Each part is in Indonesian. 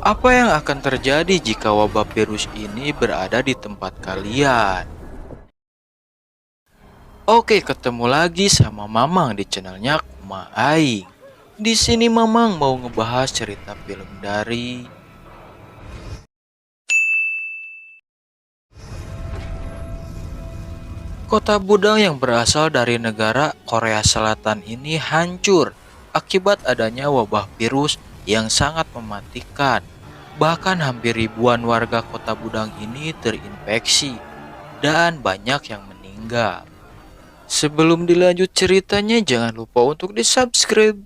Apa yang akan terjadi jika wabah virus ini berada di tempat kalian? Oke, ketemu lagi sama Mamang di channelnya Kuma Aing. Di sini Mamang mau ngebahas cerita film dari Kota Budang yang berasal dari negara Korea Selatan ini hancur akibat adanya wabah virus yang sangat mematikan. Bahkan hampir ribuan warga Kota Budang ini terinfeksi dan banyak yang meninggal. Sebelum dilanjut ceritanya, jangan lupa untuk di-subscribe.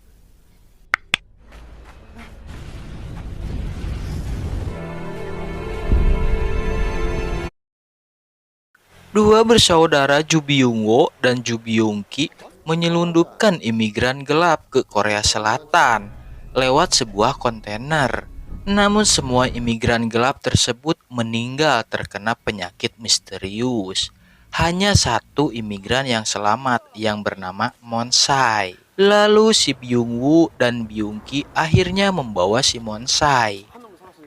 Dua bersaudara Ju Byung-wo dan Ju Byung-ki menyelundupkan imigran gelap ke Korea Selatan lewat sebuah kontainer. Namun semua imigran gelap tersebut meninggal terkena penyakit misterius. Hanya satu imigran yang selamat yang bernama Monsai. Lalu si Byung-woo dan Byung-ki akhirnya membawa si Monsai.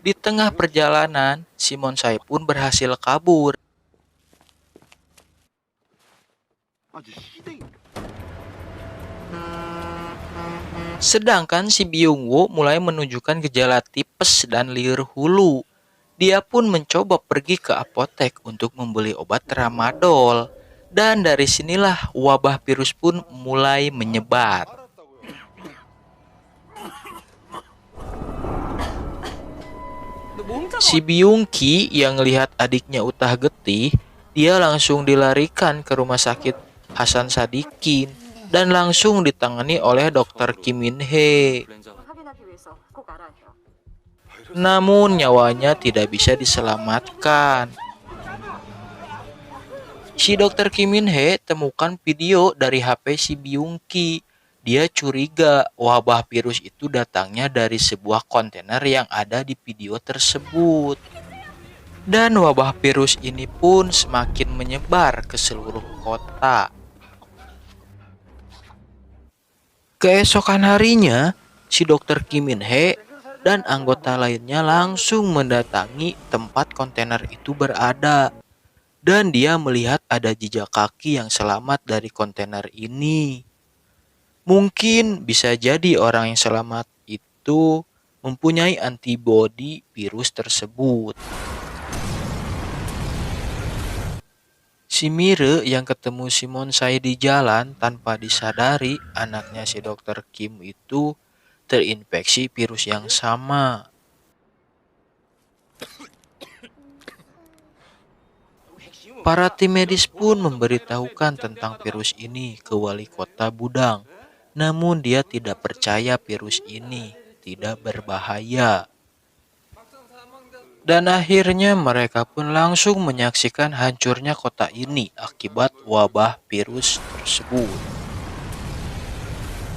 Di tengah perjalanan, si Monsai pun berhasil kabur. Sedangkan si Byung-woo mulai menunjukkan gejala tipes dan liur hulu. Dia pun mencoba pergi ke apotek untuk membeli obat tramadol. Dan dari sinilah wabah virus pun mulai menyebar. Si Byung-ki yang lihat adiknya utah getih, dia langsung dilarikan ke rumah sakit Hasan Sadikin dan langsung ditangani oleh dokter Kim Min Hee. Namun nyawanya tidak bisa diselamatkan. Si dokter Kim Min Hee temukan video dari HP si Byung-ki. Dia curiga wabah virus itu datangnya dari sebuah kontainer yang ada di video tersebut. Dan wabah virus ini pun semakin menyebar ke seluruh kota. Keesokan harinya, si dokter Kim Min Hee dan anggota lainnya langsung mendatangi tempat kontainer itu berada. Dan dia melihat ada jejak kaki yang selamat dari kontainer ini. Mungkin bisa jadi orang yang selamat itu mempunyai antibodi virus tersebut. Si Mire yang ketemu Simon Sai di jalan tanpa disadari anaknya si dokter Kim itu terinfeksi virus yang sama. Para tim medis pun memberitahukan tentang virus ini ke wali kota Budang. Namun dia tidak percaya virus ini tidak berbahaya. Dan akhirnya mereka pun langsung menyaksikan hancurnya kota ini akibat wabah virus tersebut.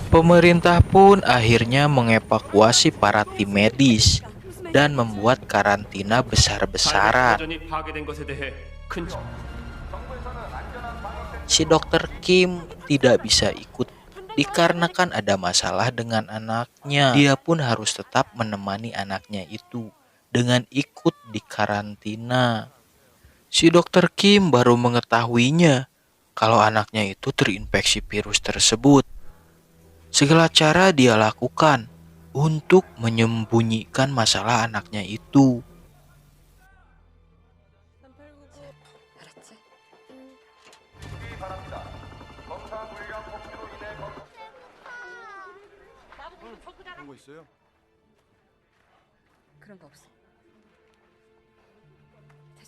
Pemerintah pun akhirnya mengevakuasi para tim medis dan membuat karantina besar-besaran. Si dokter Kim tidak bisa ikut dikarenakan ada masalah dengan anaknya. Dia pun harus tetap menemani anaknya itu dengan ikut di karantina. Si dokter Kim baru mengetahuinya kalau anaknya itu terinfeksi virus tersebut. Segala cara dia lakukan untuk menyembunyikan masalah anaknya itu. 그런 거 없어.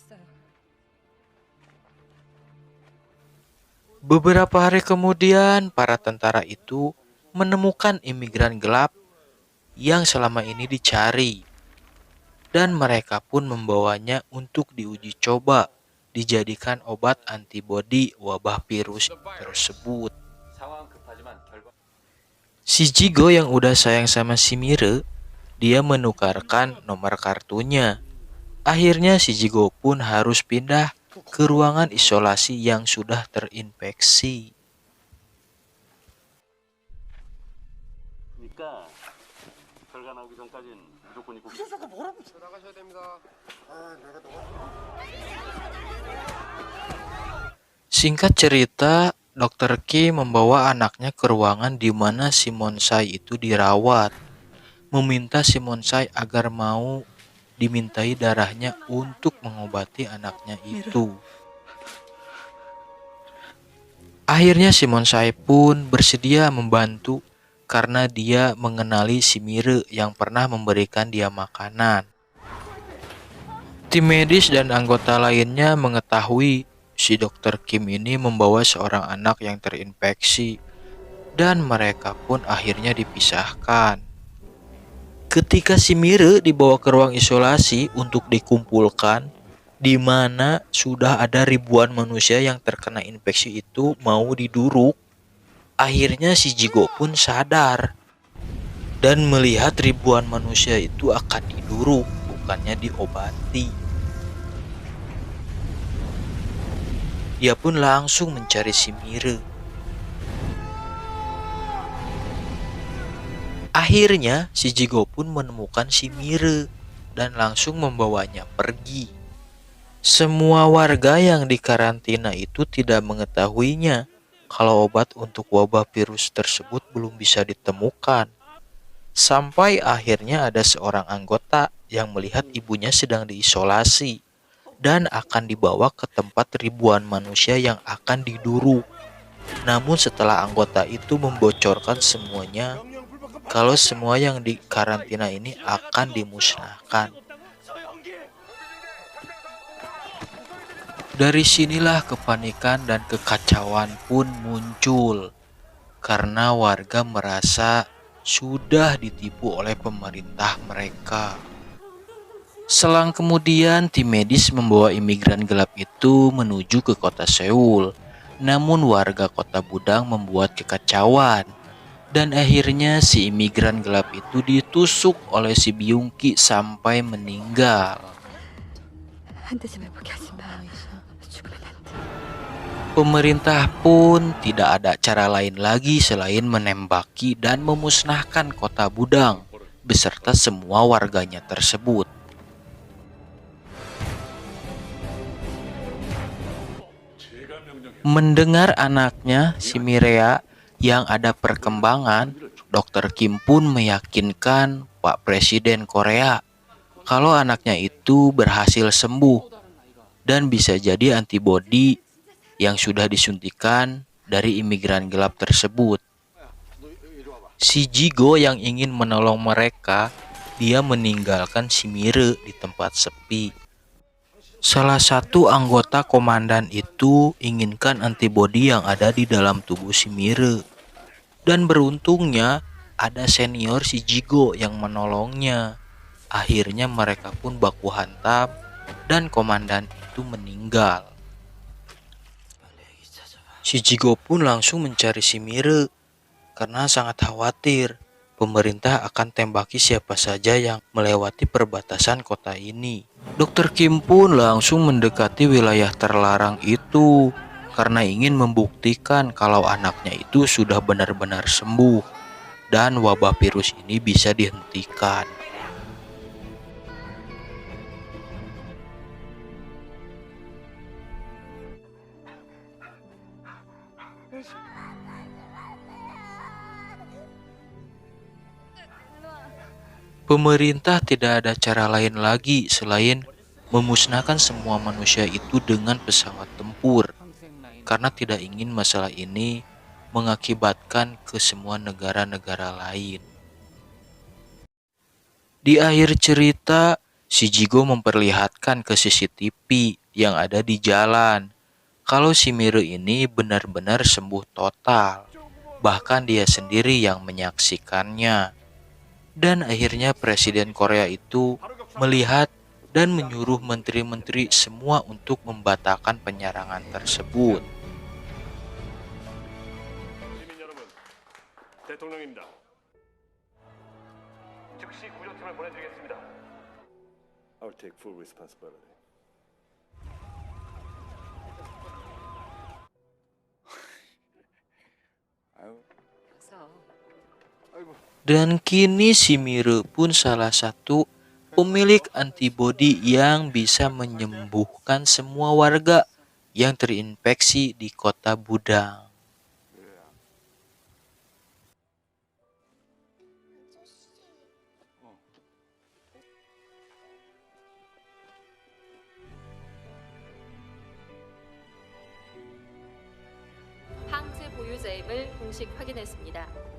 됐어요. Beberapa hari kemudian, para tentara itu menemukan imigran gelap yang selama ini dicari. Dan mereka pun membawanya untuk diuji coba, dijadikan obat antibodi wabah virus tersebut. Si Jigo yang udah sayang sama si Mire, dia menukarkan nomor kartunya. Akhirnya si Jigo pun harus pindah ke ruangan isolasi yang sudah terinfeksi. Singkat cerita, Dokter Kim membawa anaknya ke ruangan di mana Simonsai itu dirawat, meminta Simonsai agar mau dimintai darahnya untuk mengobati anaknya itu. Akhirnya Simonsai pun bersedia membantu karena dia mengenali si Mire yang pernah memberikan dia makanan. Tim medis dan anggota lainnya mengetahui si Dokter Kim ini membawa seorang anak yang terinfeksi dan mereka pun akhirnya dipisahkan. Ketika si Mire dibawa ke ruang isolasi untuk dikumpulkan, di mana sudah ada ribuan manusia yang terkena infeksi itu mau diduruk, akhirnya si Jigo pun sadar dan melihat ribuan manusia itu akan diduruk, bukannya diobati. Dia pun langsung mencari si Mire. Akhirnya si Jigo pun menemukan si Mire dan langsung membawanya pergi. Semua warga yang dikarantina itu tidak mengetahuinya kalau obat untuk wabah virus tersebut belum bisa ditemukan. Sampai akhirnya ada seorang anggota yang melihat ibunya sedang diisolasi dan akan dibawa ke tempat ribuan manusia yang akan diduruk. Namun setelah anggota itu membocorkan semuanya, kalau semua yang di karantina ini akan dimusnahkan. Dari sinilah kepanikan dan kekacauan pun muncul karena warga merasa sudah ditipu oleh pemerintah mereka. Selang kemudian, tim medis membawa imigran gelap itu menuju ke kota Seoul. Namun warga kota Budang membuat kekacauan. Dan akhirnya si imigran gelap itu ditusuk oleh si Byungki sampai meninggal. Pemerintah pun tidak ada cara lain lagi selain menembaki dan memusnahkan kota Budang beserta semua warganya tersebut. Mendengar anaknya si Mirea yang ada perkembangan, Dokter Kim pun meyakinkan Pak Presiden Korea kalau anaknya itu berhasil sembuh dan bisa jadi antibodi yang sudah disuntikan dari imigran gelap tersebut. Si Jigo yang ingin menolong mereka, dia meninggalkan si Mire di tempat sepi. Salah satu anggota komandan itu inginkan antibodi yang ada di dalam tubuh si Mire. Dan beruntungnya ada senior si Jigo yang menolongnya. Akhirnya mereka pun baku hantam dan komandan itu meninggal. Si Jigo pun langsung mencari si Mire karena sangat khawatir pemerintah akan tembaki siapa saja yang melewati perbatasan kota ini. Dokter Kim pun langsung mendekati wilayah terlarang itu karena ingin membuktikan kalau anaknya itu sudah benar-benar sembuh dan wabah virus ini bisa dihentikan. Pemerintah tidak ada cara lain lagi selain memusnahkan semua manusia itu dengan pesawat tempur karena tidak ingin masalah ini mengakibatkan ke semua negara-negara lain. Di akhir cerita, si Jigo memperlihatkan ke CCTV yang ada di jalan kalau si Mire ini benar-benar sembuh total. Bahkan dia sendiri yang menyaksikannya. Dan akhirnya Presiden Korea itu melihat dan menyuruh menteri-menteri semua untuk membatalkan penyerangan tersebut. I'll take full responsibility. Dan kini si Mire pun salah satu pemilik antibodi yang bisa menyembuhkan semua warga yang terinfeksi di kota Budang. 항체 보유 제임을 공식 확인했습니다.